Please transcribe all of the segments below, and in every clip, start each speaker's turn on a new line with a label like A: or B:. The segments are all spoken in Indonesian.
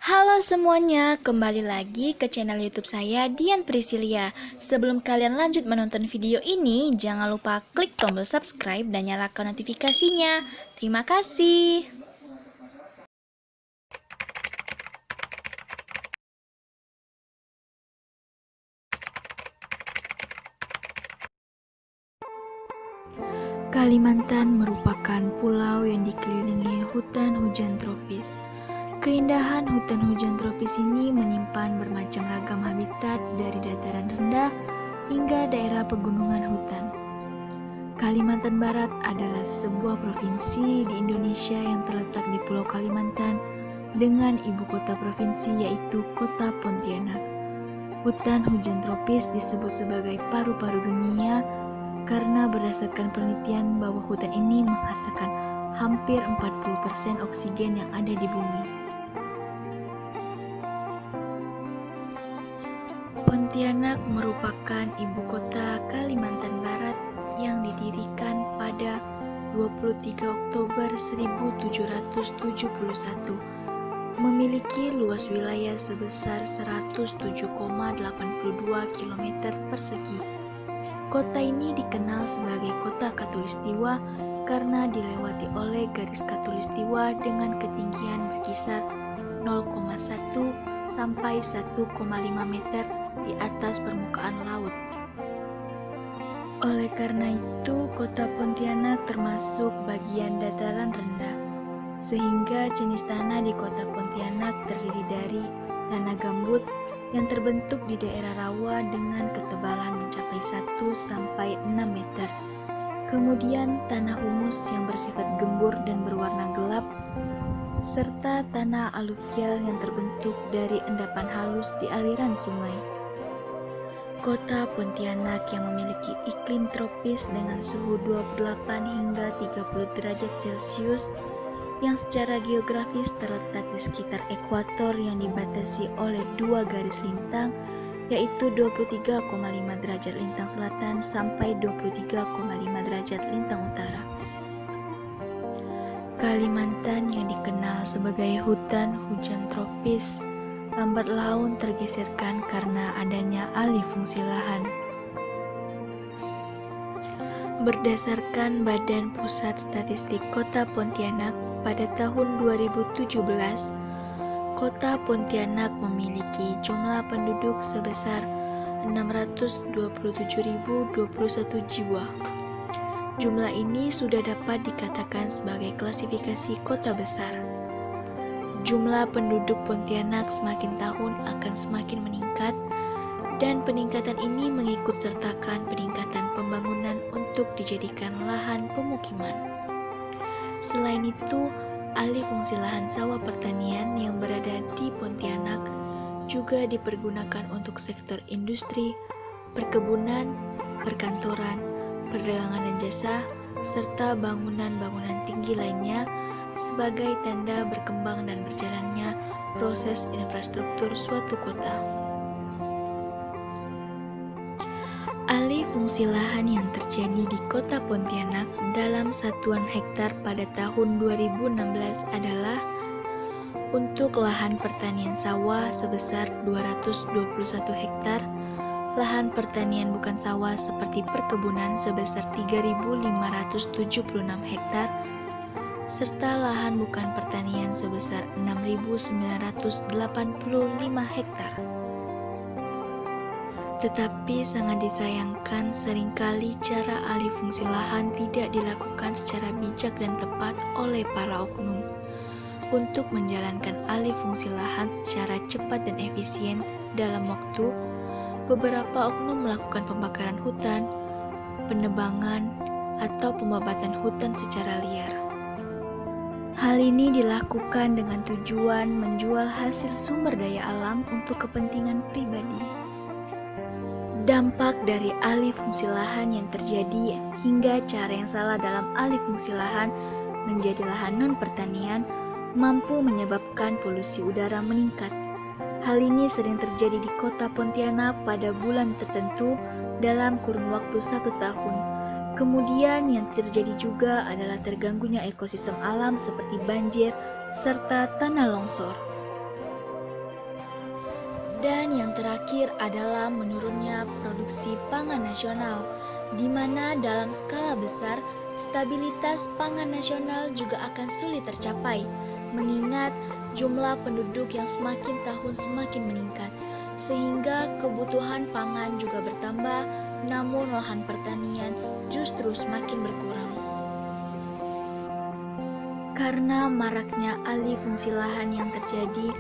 A: Halo semuanya, kembali lagi ke channel YouTube saya, Dian Priscilia. Sebelum kalian lanjut menonton video ini, jangan lupa klik tombol subscribe dan nyalakan notifikasinya. Terima kasih. Kalimantan merupakan pulau yang dikelilingi hutan hujan tropis. Keindahan hutan hujan tropis ini menyimpan bermacam ragam habitat dari dataran rendah hingga daerah pegunungan hutan. Kalimantan Barat adalah sebuah provinsi di Indonesia yang terletak di Pulau Kalimantan dengan ibu kota provinsi yaitu Kota Pontianak. Hutan hujan tropis disebut sebagai paru-paru dunia karena berdasarkan penelitian bahwa hutan ini menghasilkan hampir 40% oksigen yang ada di bumi. Pontianak merupakan ibu kota Kalimantan Barat yang didirikan pada 23 Oktober 1771. Memiliki luas wilayah sebesar 107,82 km persegi. Kota ini dikenal sebagai kota Khatulistiwa karena dilewati oleh garis Khatulistiwa dengan ketinggian berkisar 0,1 sampai 1,5 meter di atas permukaan laut. Oleh karena itu, kota Pontianak termasuk bagian dataran rendah, sehingga jenis tanah di kota Pontianak terdiri dari tanah gambut yang terbentuk di daerah rawa dengan ketebalan mencapai 1 sampai 6 meter. Kemudian tanah humus yang bersifat gembur dan berwarna gelap, serta tanah aluvial yang terbentuk dari endapan halus di aliran sungai. Kota Pontianak yang memiliki iklim tropis dengan suhu 28 hingga 30 derajat Celcius yang secara geografis terletak di sekitar ekuator yang dibatasi oleh dua garis lintang, yaitu 23,5 derajat lintang selatan sampai 23,5 derajat lintang utara. Kalimantan yang dikenal sebagai hutan hujan tropis lambat laun tergeserkan karena adanya alih fungsi lahan. Berdasarkan Badan Pusat Statistik Kota Pontianak, pada tahun 2017, Kota Pontianak memiliki jumlah penduduk sebesar 627.021 jiwa. Jumlah ini sudah dapat dikatakan sebagai klasifikasi kota besar. Jumlah penduduk Pontianak semakin tahun akan semakin meningkat, dan peningkatan ini mengikut sertakan peningkatan pembangunan untuk dijadikan lahan pemukiman. Selain itu, alih fungsi lahan sawah pertanian yang berada di Pontianak juga dipergunakan untuk sektor industri, perkebunan, perkantoran, perdagangan dan jasa, serta bangunan-bangunan tinggi lainnya sebagai tanda berkembang dan berjalannya proses infrastruktur suatu kota. Alih fungsi lahan yang terjadi di Kota Pontianak dalam satuan hektar pada tahun 2016 adalah untuk lahan pertanian sawah sebesar 221 hektar, lahan pertanian bukan sawah seperti perkebunan sebesar 3.576 hektar, serta lahan bukan pertanian sebesar 6.985 hektar. Tetapi sangat disayangkan seringkali cara alih fungsi lahan tidak dilakukan secara bijak dan tepat oleh para oknum. Untuk menjalankan alih fungsi lahan secara cepat dan efisien dalam waktu, beberapa oknum melakukan pembakaran hutan, penebangan, atau pembabatan hutan secara liar. Hal ini dilakukan dengan tujuan menjual hasil sumber daya alam untuk kepentingan pribadi. Dampak dari alih fungsi lahan yang terjadi hingga cara yang salah dalam alih fungsi lahan menjadi lahan non-pertanian mampu menyebabkan polusi udara meningkat. Hal ini sering terjadi di Kota Pontianak pada bulan tertentu dalam kurun waktu 1 tahun. Kemudian yang terjadi juga adalah terganggunya ekosistem alam seperti banjir serta tanah longsor. Dan yang terakhir adalah menurunnya produksi pangan nasional, di mana dalam skala besar stabilitas pangan nasional juga akan sulit tercapai, mengingat jumlah penduduk yang semakin tahun semakin meningkat, sehingga kebutuhan pangan juga bertambah, namun lahan pertanian justru semakin berkurang. Karena maraknya alih fungsi lahan yang terjadi,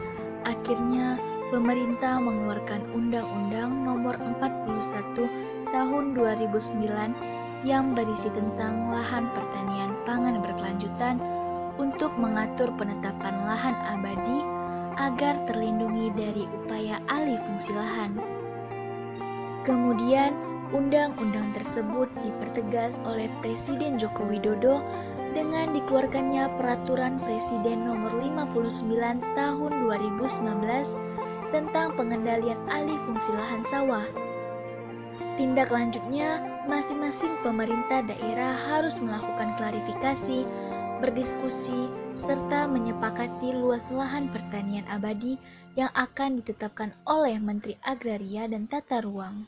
A: akhirnya pemerintah mengeluarkan Undang-Undang Nomor 41 Tahun 2009 yang berisi tentang lahan pertanian pangan berkelanjutan untuk mengatur penetapan lahan abadi agar terlindungi dari upaya alih fungsi lahan. Kemudian, undang-undang tersebut dipertegas oleh Presiden Joko Widodo dengan dikeluarkannya Peraturan Presiden Nomor 59 Tahun 2019 tentang pengendalian alih fungsi lahan sawah. Tindak lanjutnya, masing-masing pemerintah daerah harus melakukan klarifikasi, berdiskusi, serta menyepakati luas lahan pertanian abadi yang akan ditetapkan oleh Menteri Agraria dan Tata Ruang.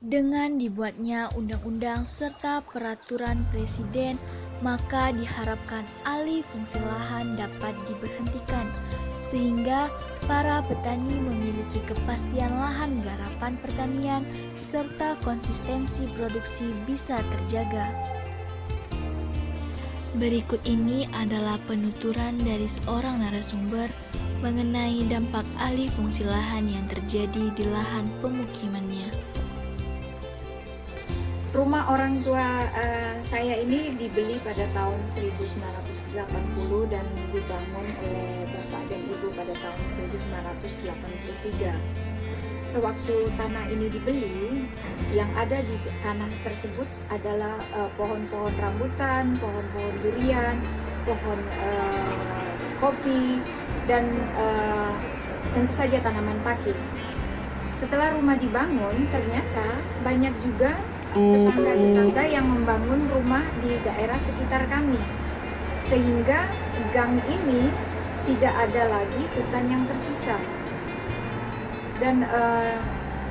A: Dengan dibuatnya undang-undang serta peraturan presiden, maka diharapkan alih fungsi lahan dapat diberhentikan, sehingga para petani memiliki kepastian lahan garapan pertanian serta konsistensi produksi bisa terjaga. Berikut ini adalah penuturan dari seorang narasumber mengenai dampak alih fungsi lahan yang terjadi di lahan pemukimannya.
B: Rumah orang tua saya ini dibeli pada tahun 1980 dan dibangun oleh bapak dan ibu pada tahun 1983. Sewaktu tanah ini dibeli, yang ada di tanah tersebut adalah pohon-pohon rambutan, pohon-pohon durian, pohon kopi, dan tentu saja tanaman pakis. Setelah rumah dibangun, ternyata banyak juga tetangga-tetangga yang membangun rumah di daerah sekitar kami, sehingga gang ini tidak ada lagi hutan yang tersisa. Dan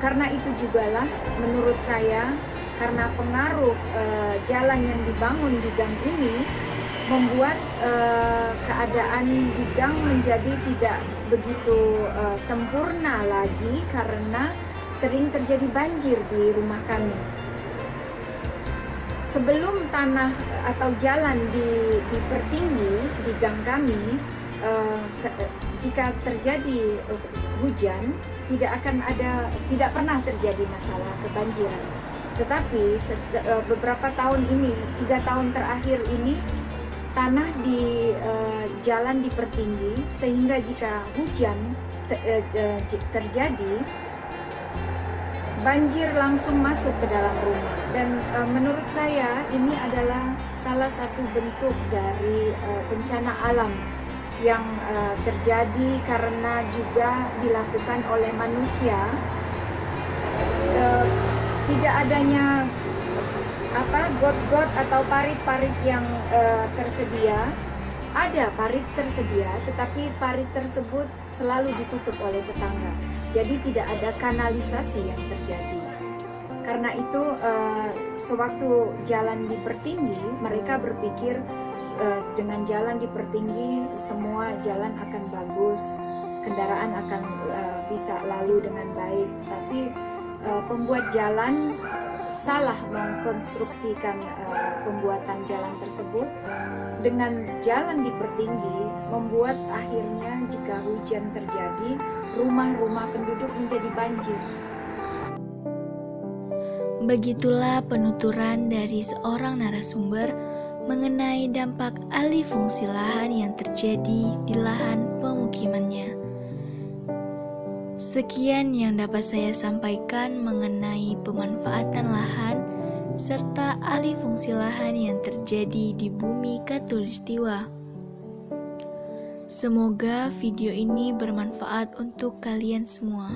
B: karena itu jugalah menurut saya, karena pengaruh jalan yang dibangun di gang ini membuat keadaan di gang menjadi tidak begitu sempurna lagi, karena sering terjadi banjir di rumah kami. Sebelum tanah atau jalan dipertinggi di gang kami, jika terjadi hujan tidak pernah terjadi masalah kebanjiran. Tetapi beberapa tahun ini, 3 tahun terakhir ini, tanah di jalan dipertinggi, sehingga jika hujan terjadi, banjir langsung masuk ke dalam rumah. Dan menurut saya ini adalah salah satu bentuk dari bencana alam yang terjadi karena juga dilakukan oleh manusia. Tidak adanya got-got atau parit-parit yang tersedia. Ada parit tersedia, tetapi parit tersebut selalu ditutup oleh tetangga. Jadi tidak ada kanalisasi yang terjadi. Karena itu sewaktu jalan dipertinggi, mereka berpikir dengan jalan dipertinggi semua jalan akan bagus, kendaraan akan bisa lalu dengan baik. Tetapi pembuat jalan salah mengkonstruksikan pembuatan jalan tersebut. Dengan jalan dipertinggi membuat akhirnya jika hujan terjadi, rumah-rumah penduduk menjadi banjir.
A: Begitulah penuturan dari seorang narasumber mengenai dampak alih fungsi lahan yang terjadi di lahan pemukimannya. Sekian yang dapat saya sampaikan mengenai pemanfaatan lahan serta alih fungsi lahan yang terjadi di bumi Katulistiwa. Semoga video ini bermanfaat untuk kalian semua.